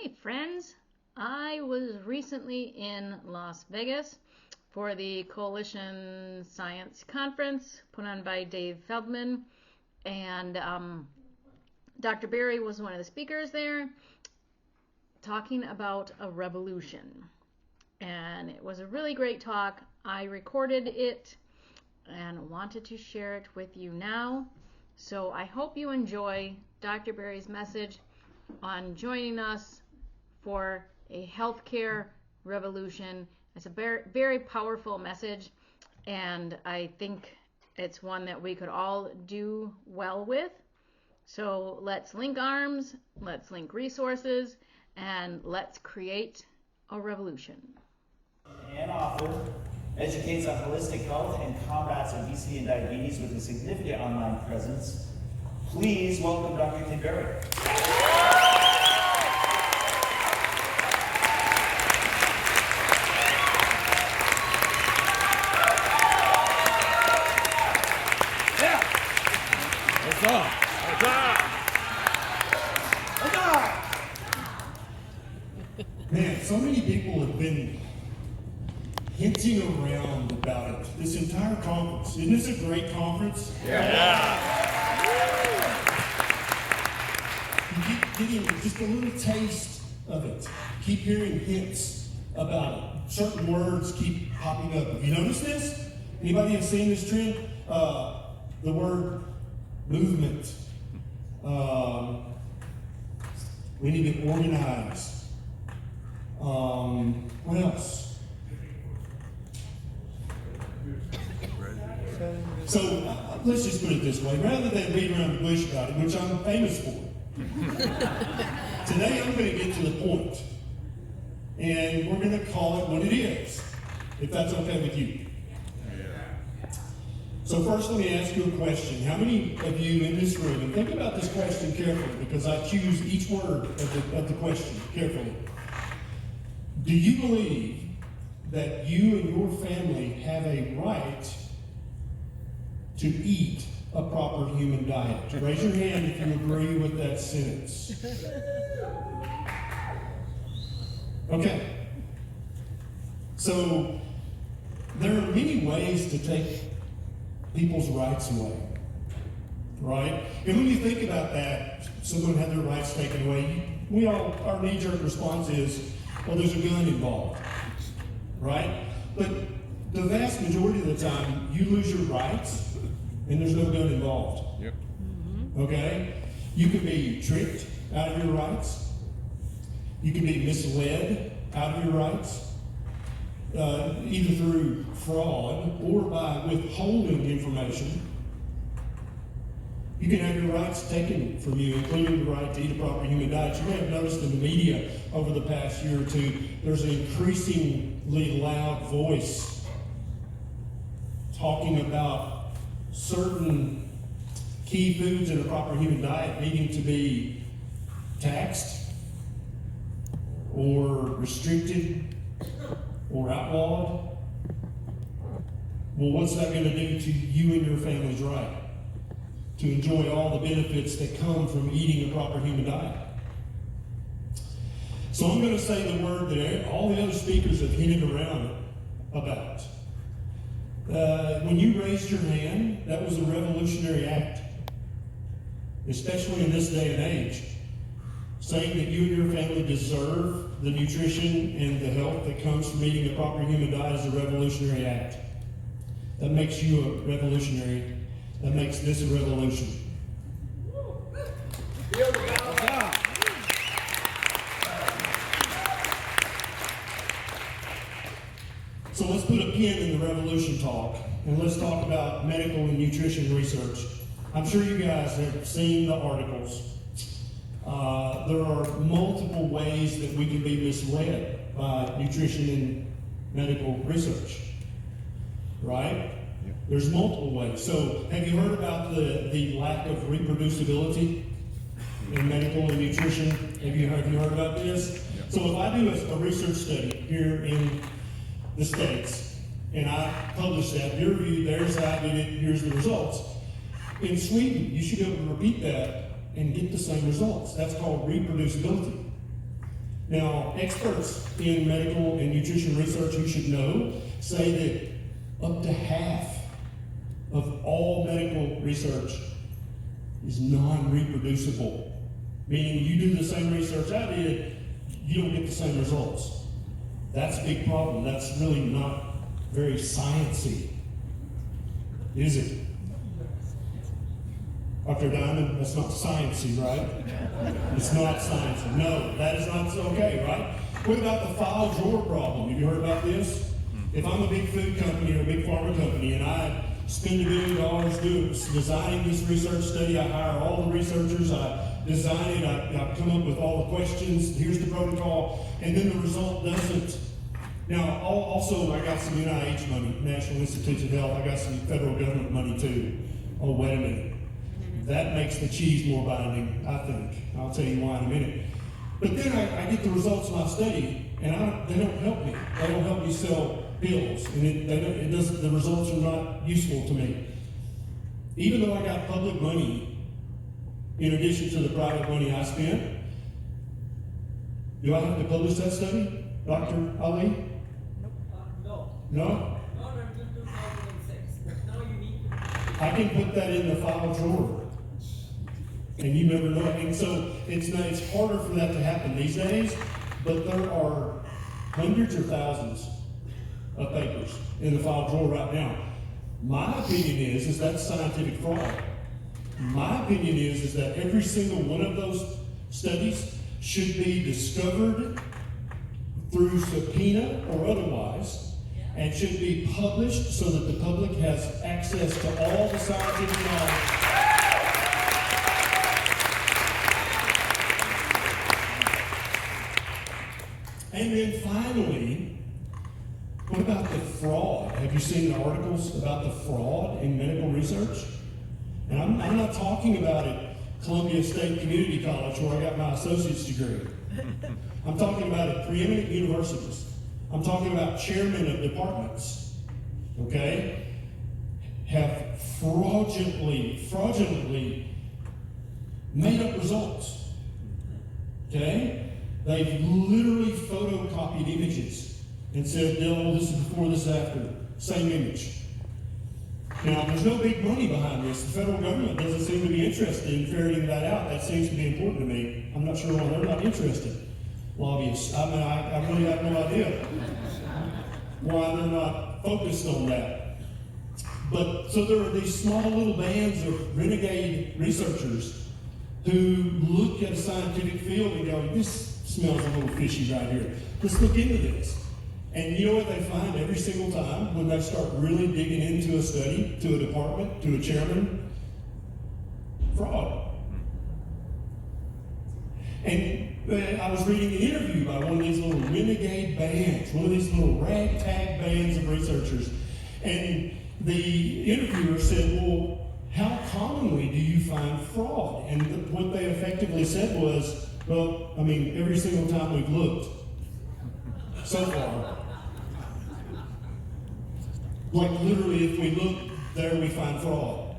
Hey friends, I was recently in Las Vegas for the Coalition Science Conference put on by Dave Feldman, and Dr. Berry was one of the speakers there talking about a revolution. And it was a really great talk. I recorded it and wanted to share it with you now. So I hope you enjoy Dr. Berry's message on joining us for a healthcare revolution. It's a very, very powerful message, and I think it's one that we could all do well with. So let's link arms, let's link resources, and let's create a revolution. And author, educates on holistic health and combats obesity and diabetes with a significant online presence. Please welcome Dr. Tim Berry. Man, so many people have been hinting around about it this entire conference. Isn't this a great conference? Yeah. You keep getting just a little taste of it. Keep hearing hints about it. Certain words keep popping up. Have you noticed this? Anybody have seen this trend? The word movement. We need to organize. What else? So let's just put it this way. Rather than beat around the bush about it, which I'm famous for, today I'm going to get to the point, and we're going to call it what it is, if that's okay with you. So first, let me ask you a question. How many of you in this room, and think about this question carefully, because I choose each word of the question carefully. Do you believe that you and your family have a right to eat a proper human diet? Raise your hand if you agree with that sentence. Okay. So there are many ways to take people's rights away, right? And when you think about that, someone had their rights taken away, our knee-jerk response is, well, there's a gun involved, right? But the vast majority of the time, you lose your rights, and there's no gun involved. Yep. Okay? You can be tricked out of your rights. You can be misled out of your rights, either through fraud or by withholding information. You can have your rights taken from you, including the right to eat a proper human diet. You may have noticed in the media over the past year or two, there's an increasingly loud voice talking about certain key foods in a proper human diet needing to be taxed or restricted or outlawed. Well, what's that going to do to you and your family's right to enjoy all the benefits that come from eating a proper human diet? So I'm going to say the word that all the other speakers have hinted around about. When you raised your hand, that was a revolutionary act, especially in this day and age. Saying that you and your family deserve the nutrition and the health that comes from eating a proper human diet is a revolutionary act. That makes you a revolutionary. That makes this a revolution. So let's put a pin in the revolution talk, and let's talk about medical and nutrition research. I'm sure you guys have seen the articles. There are multiple ways that we can be misled by nutrition and medical research, right? There's multiple ways. So have you heard about the lack of reproducibility in medical and nutrition? Have you heard about this? So if I do a research study here in the States, and I publish that, peer reviewed, there's how I did it, here's the results. In Sweden, you should be able to repeat that and get the same results. That's called reproducibility. Now, experts in medical and nutrition research who should know say that up to half of all medical research is non-reproducible, meaning you do the same research I did, you don't get the same results. That's a big problem. That's really not very sciencey, is it? Dr. Diamond, that's not sciencey, right? It's not sciencey. No, that is not okay, right? What about the file drawer problem? Have you heard about this? If I'm a big food company or a big pharma company and I spend $1 million designing this research study, I hire all the researchers, I design it, I come up with all the questions, here's the protocol, and then the result doesn't. Now, also, I got some NIH money, National Institutes of Health, I got some federal government money too. Oh, wait a minute. That makes the cheese more binding, I think. I'll tell you why in a minute. But then I get the results of my study, and they don't help me. They don't help me sell pills, and the results are not useful to me. Even though I got public money, in addition to the private money I spent, do I have to publish that study, Dr. Ali? No. No? Not until 2006. Now you need to. I can put that in the file drawer. And you never know. And so it's harder for that to happen these days, but there are hundreds or thousands of papers in the file drawer right now. My opinion is that's scientific fraud. My opinion is that every single one of those studies should be discovered through subpoena or otherwise, and should be published so that the public has access to all the scientific knowledge. And then finally, what about the fraud? Have you seen the articles about the fraud in medical research? And I'm not talking about at Columbia State Community College where I got my associate's degree. I'm talking about at preeminent universities. I'm talking about chairmen of departments, okay, have fraudulently made up results, okay? They've literally photocopied images and said, no, this is before, this is after, same image. Now, there's no big money behind this. The federal government doesn't seem to be interested in ferreting that out. That seems to be important to me. I'm not sure why they're not interested. Lobbyists. I mean, I really have no idea why they're not focused on that. But so there are these small little bands of renegade researchers who look at a scientific field and go, this smells a little fishy right here. Let's look into this. And you know what they find every single time when they start really digging into a study, to a department, to a chairman? Fraud. And I was reading an interview by one of these little renegade bands, one of these little ragtag bands of researchers. And the interviewer said, well, how commonly do you find fraud? And what they effectively said was, well, I mean, every single time we've looked so far. Like literally, if we look there, we find fraud.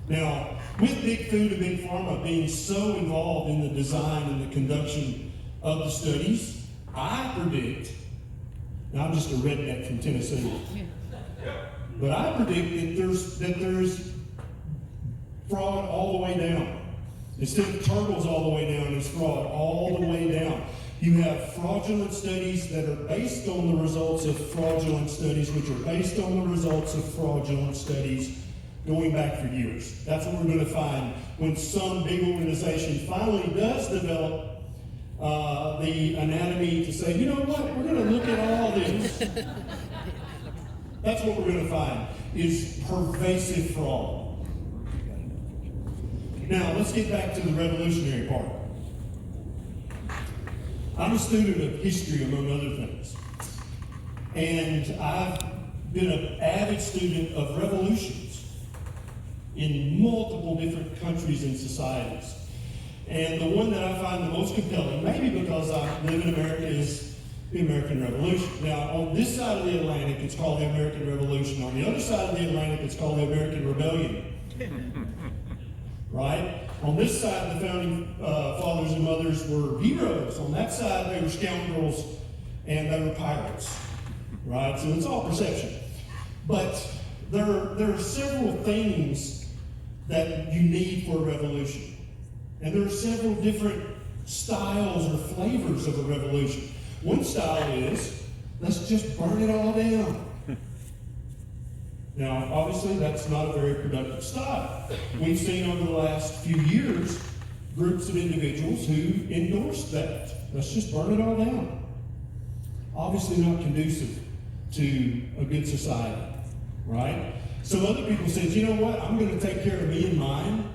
Now, with big food and big pharma being so involved in the design and the conduction of the studies, I predict, now I'm just a redneck from Tennessee, but I predict that there's fraud all the way down. Instead of turtles all the way down, it's fraud all the way down. You have fraudulent studies that are based on the results of fraudulent studies, which are based on the results of fraudulent studies going back for years. That's what we're going to find when some big organization finally does develop the anatomy to say, you know what, we're going to look at all this. That's what we're going to find, is pervasive fraud. Now, let's get back to the revolutionary part. I'm a student of history, among other things. And I've been an avid student of revolutions in multiple different countries and societies. And the one that I find the most compelling, maybe because I live in America, is the American Revolution. Now, on this side of the Atlantic, it's called the American Revolution. On the other side of the Atlantic, it's called the American Rebellion. Right? On this side, the founding fathers and mothers were heroes. On that side, they were scoundrels and they were pirates, right? So it's all perception. But there are several things that you need for a revolution. And there are several different styles or flavors of a revolution. One style is, let's just burn it all down. Now, obviously, that's not a very productive style. We've seen over the last few years groups of individuals who endorsed that. Let's just burn it all down. Obviously not conducive to a good society, right? Some other people said, you know what, I'm going to take care of me and mine.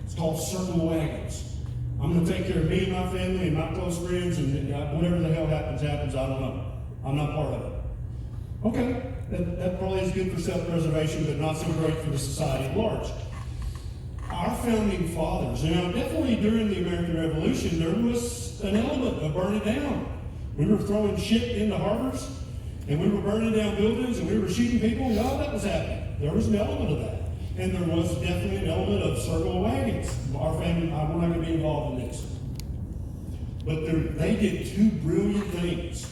It's called circle wagons. I'm going to take care of me and my family and my close friends, and whatever the hell happens, happens. I don't know. I'm not part of it. Okay, that probably is good for self-preservation, but not so great for the society at large. Our founding fathers, definitely during the American Revolution, there was an element of burning down. We were throwing shit into harbors, and we were burning down buildings, and we were shooting people, and all that was happening. There was an element of that. And there was definitely an element of circle of wagons. Our family, we're not going to be involved in this. But they did two brilliant things.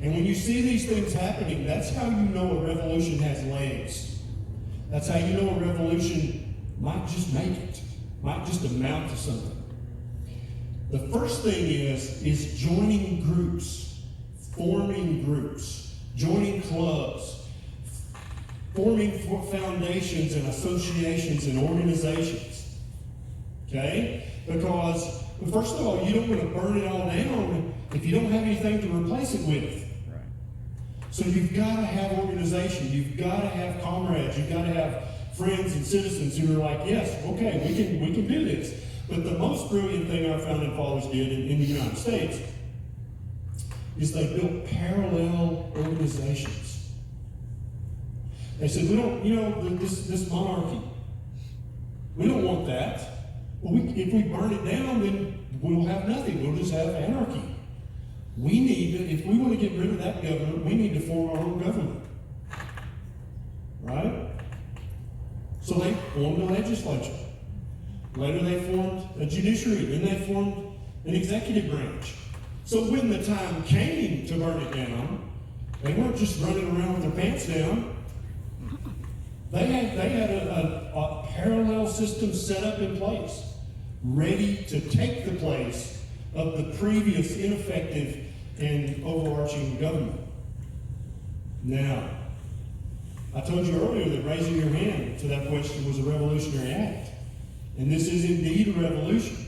And when you see these things happening, that's how you know a revolution has legs. That's how you know a revolution might just make it, might just amount to something. The first thing is joining groups, forming groups, joining clubs, forming foundations and associations and organizations. Okay? Because, first of all, you don't want to burn it all down if you don't have anything to replace it with. Right. So you've got to have organization. You've got to have comrades. You've got to have friends and citizens who are like, yes, okay, we can do this. But the most brilliant thing our founding fathers did in the United States is they built parallel organizations. They said, we don't, this monarchy, we don't want that. Well, if we burn it down, then we'll have nothing. We'll just have anarchy. We need to, if we want to get rid of that government, we need to form our own government. Right? So they formed a legislature. Later they formed a judiciary. Then they formed an executive branch. So when the time came to burn it down, they weren't just running around with their pants down. They had a parallel system set up in place, ready to take the place of the previous ineffective and overarching government. Now, I told you earlier that raising your hand to that question was a revolutionary act. And this is indeed a revolution.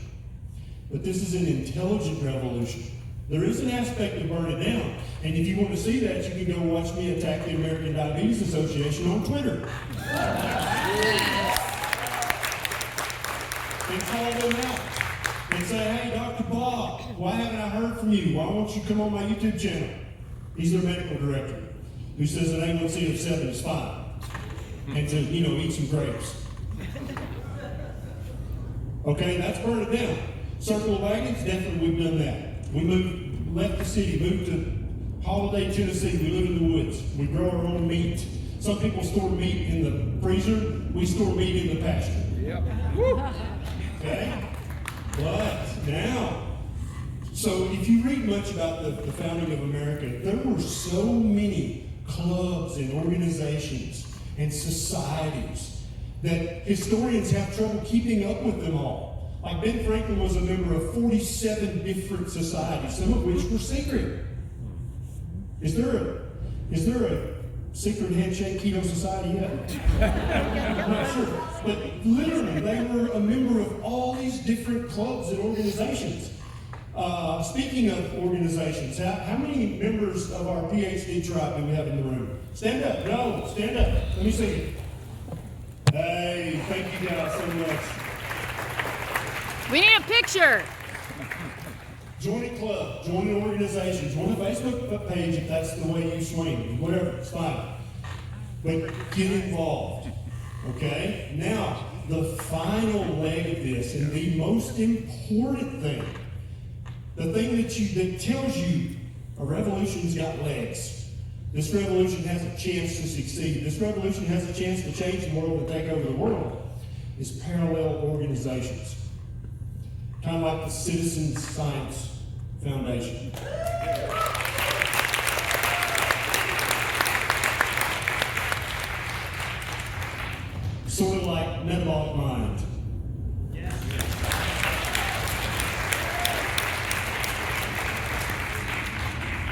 But this is an intelligent revolution. There is an aspect of burn it down. And if you want to see that, you can go watch me attack the American Diabetes Association on Twitter. And call them out. And say, hey, Dr. Bob, why haven't I heard from you? Why won't you come on my YouTube channel? He's their medical director, who says an A1C of 7 is fine. And to, eat some grapes. Okay, that's burn it down. Circle of wagons, definitely we've done that. We left the city, moved to Holiday, Tennessee. We live in the woods. We grow our own meat. Some people store meat in the freezer. We store meat in the pasture. Yep. Okay? But now, so if you read much about the founding of America, there were so many clubs and organizations and societies that historians have trouble keeping up with them all. Like Ben Franklin was a member of 47 different societies, some of which were secret. Is there a secret handshake keto society yet? I'm not sure. But literally, they were a member of all these different clubs and organizations. Speaking of organizations, how many members of our PhD tribe do we have in the room? Stand up. No, stand up. Let me see you. Hey, thank you guys so much. We need a picture. Join a club, join an organization, join a Facebook page if that's the way you swing, whatever, it's fine. But get involved, okay? Now, the final leg of this, and the most important thing, the thing that tells you a revolution's got legs. This revolution has a chance to succeed. This revolution has a chance to change the world and take over the world. is parallel organizations, kind of like the Citizen Science Foundation. Sort of like Metabolic Mind.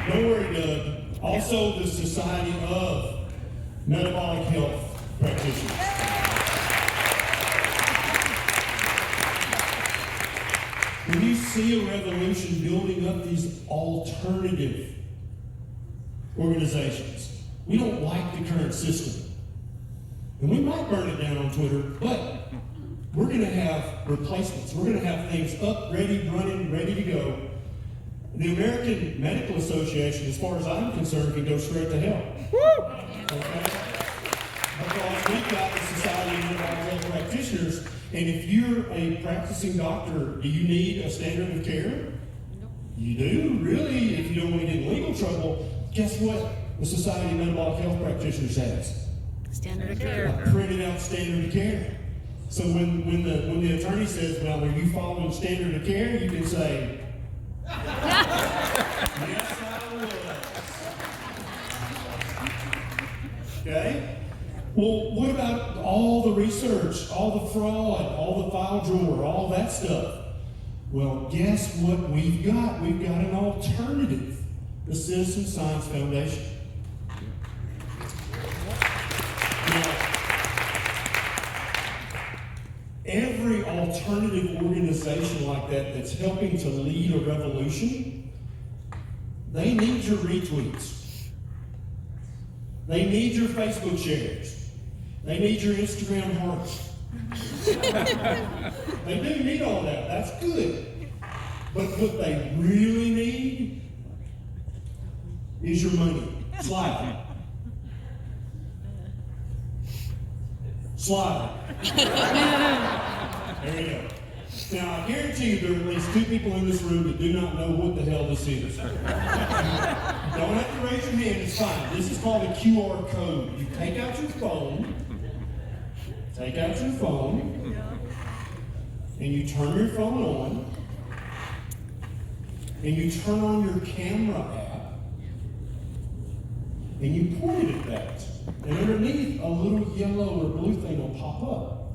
Don't worry, Doug. Also, the Society of Metabolic Health Practitioners. When you see a revolution building up these alternative organizations, we don't like the current system. And we might burn it down on Twitter, but we're going to have replacements. We're going to have things up, ready, running, ready to go. The American Medical Association, as far as I'm concerned, can go straight to hell. Okay? Because we've got the Society of Metabolic Health Practitioners, and if you're a practicing doctor, do you need a standard of care? Nope. You do? Really? If you don't want to get in legal trouble, guess what the Society of Metabolic Health Practitioners has? Standard of care. A printed out standard of care. So when the attorney says, well, are you following standard of care? You can say, yes, I was. Okay? Well, what about all the research, all the fraud, all the file drawer, all that stuff? Well, guess what we've got? We've got an alternative, the Citizen Science Foundation. Now, every alternative organization like that that's helping to lead a revolution, they need your retweets. They need your Facebook shares. They need your Instagram hearts. They do need all that. That's good. But what they really need is your money. Slide. Slide. There you go. Now, I guarantee you there are at least 2 people in this room that do not know what the hell this is. Don't have to raise your hand, it's fine. This is called a QR code. You take out your phone, and you turn your phone on, and you turn on your camera app, and you point it at that. And underneath, a little yellow or blue thing will pop up.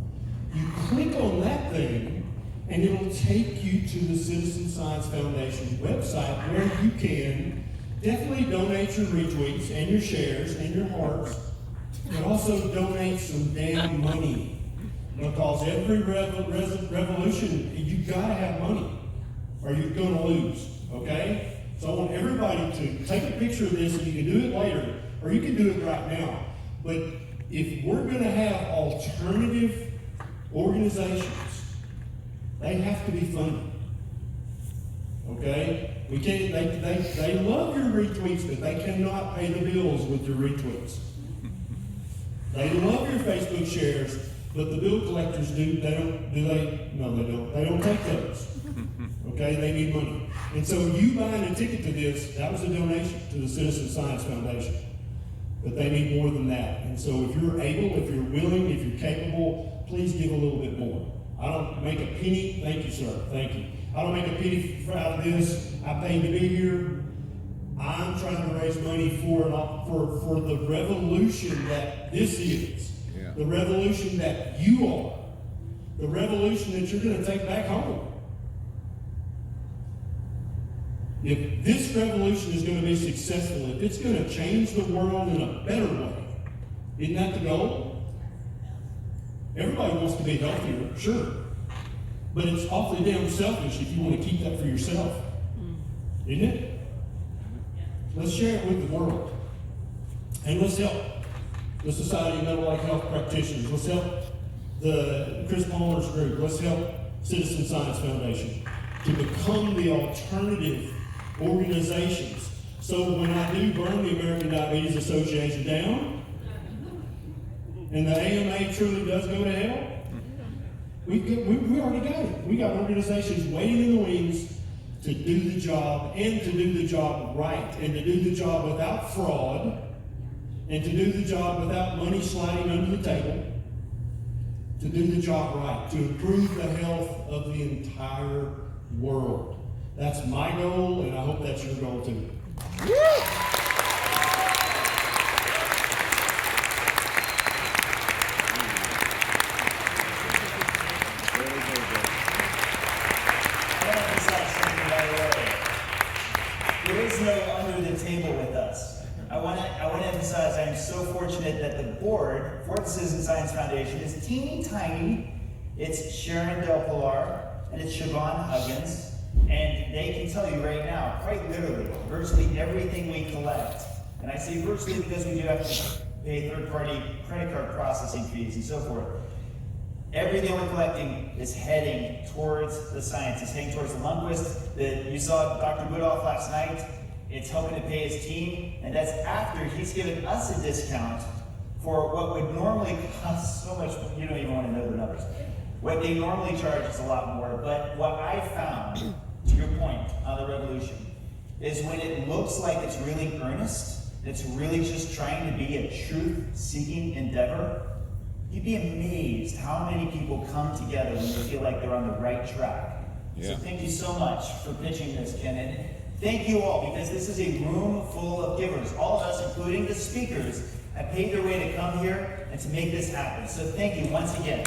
You click on that thing, and it'll take you to the Citizen Science Foundation website where you can definitely donate your retweets and your shares and your hearts, but also donate some damn money. Because every revolution, you've got to have money, or you're going to lose, okay? So I want everybody to take a picture of this, and you can do it later, or you can do it right now. But if we're going to have alternative organizations, they have to be funded. Okay? We can't. They love your retweets, but they cannot pay the bills with your retweets. They love your Facebook shares, but the bill collectors do. They don't. Do they? No, they don't. They don't take those. Okay? They need money. And so you buying a ticket to this, that was a donation to the Citizen Science Foundation. But they need more than that. And so if you're able, if you're willing, if you're capable, please give a little bit more. I don't make a penny. Thank you, sir. Thank you. I don't make a penny out of this. I paid to be here. I'm trying to raise money for the revolution that this is. Yeah. The revolution that you are. The revolution that you're going to take back home. If this revolution is going to be successful, if it's going to change the world in a better way, isn't that the goal? Everybody wants to be healthier, sure. But it's awfully damn selfish if you want to keep that for yourself. Isn't it? Let's share it with the world. And let's help the Society of Metabolic Health Practitioners. Let's help the Chris Palmer's group. Let's help Citizen Science Foundation to become the alternative organizations. So when I do burn the American Diabetes Association down, and the AMA truly does go to hell, we already got it. We got organizations waiting in the wings to do the job, and to do the job right, and to do the job without fraud, and to do the job without money sliding under the table, to do the job right, to improve the health of the entire world. That's my goal, and I hope that's your goal too. There is no under the table with us. I want to emphasize I'm so fortunate that the board for the Citizen Science Foundation is teeny tiny. It's Sharon Del Pilar and it's Siobhan Huggins, and they can tell you right now, quite literally, virtually everything we collect, and I say virtually because we do have to pay third-party credit card processing fees and so forth. Everything we're collecting is heading towards the science. It's heading towards the Lundquist. You saw Dr. Woodolph last night. It's helping to pay his team, and that's after he's given us a discount for what would normally cost so much. You don't even want to know the numbers. What they normally charge is a lot more, but what I found, to your point on the revolution, is when it looks like it's really earnest, it's really just trying to be a truth-seeking endeavor, you'd be amazed how many people come together when they feel like they're on the right track. Yeah. So thank you so much for pitching this, Ken. And thank you all, because this is a room full of givers. All of us, including the speakers, have paid their way to come here and to make this happen. So thank you once again.